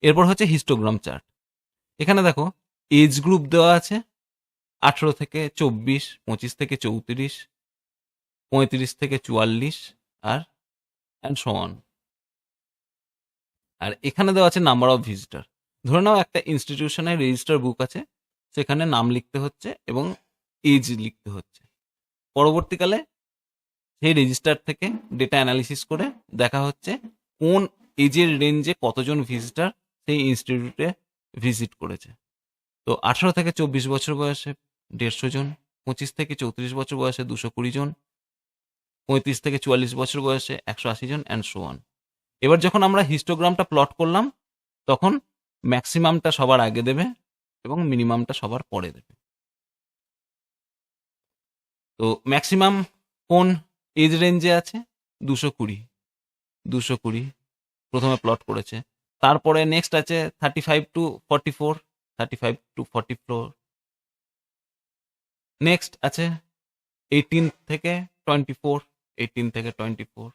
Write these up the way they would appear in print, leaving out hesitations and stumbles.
এরপর হচ্ছে histogram chart. এখানে দেখো এজ গ্রুপ দেওয়া আছে 18 থেকে 24, 25 থেকে 34, 35 থেকে 44 আর অ্যান্ড সো অন। আর এখানে দেওয়া আছে নাম্বার অফ ভিজিটর। ধরে নাও একটা ইনস্টিটিউশনের রেজিস্টার বুক আছে, সেখানে নাম লিখতে হচ্ছে এবং এজ লিখতে হচ্ছে। পরবর্তীকালে সেই রেজিস্টার থেকে ডেটা অ্যানালিসিস করে দেখা হচ্ছে কোন এজের রেঞ্জে কতজন ভিজিটার সেই ইনস্টিটিউটে ভিজিট করেছে। তো 18 থেকে 24 বছর বয়সে 150 জন, 25 থেকে 34 বছর বয়সে 220 জন, 35 থেকে 44 বছর বয়সে 180 জন অ্যান্ড সো অন। এবার যখন আমরা হিস্টোগ্রামটা প্লট করলাম, তখন ম্যাক্সিমামটা সবার আগে দেবে এবং মিনিমামটা সবার পরে দেবে। তো ম্যাক্সিমাম কোন এজ রেঞ্জে আছে? 220 প্রথমে প্লট করেছে। তারপরে নেক্সট আছে 35 টু 44, 35 টু 44। নেক্সট আছে 18 থেকে 24, 18 থেকে 24।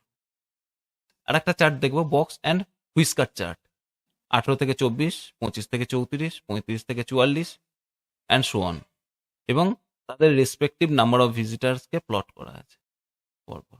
আর একটা চার্ট দেখবো, বক্স অ্যান্ড হুইস্কার চার্ট। 18 থেকে 24, 25 থেকে 34, 35 থেকে 44 অ্যান্ড সো অন। এবং তাদের রেসপেক্টিভ নাম্বার অফ ভিজিটার্সকে প্লট করা আছে পরপর।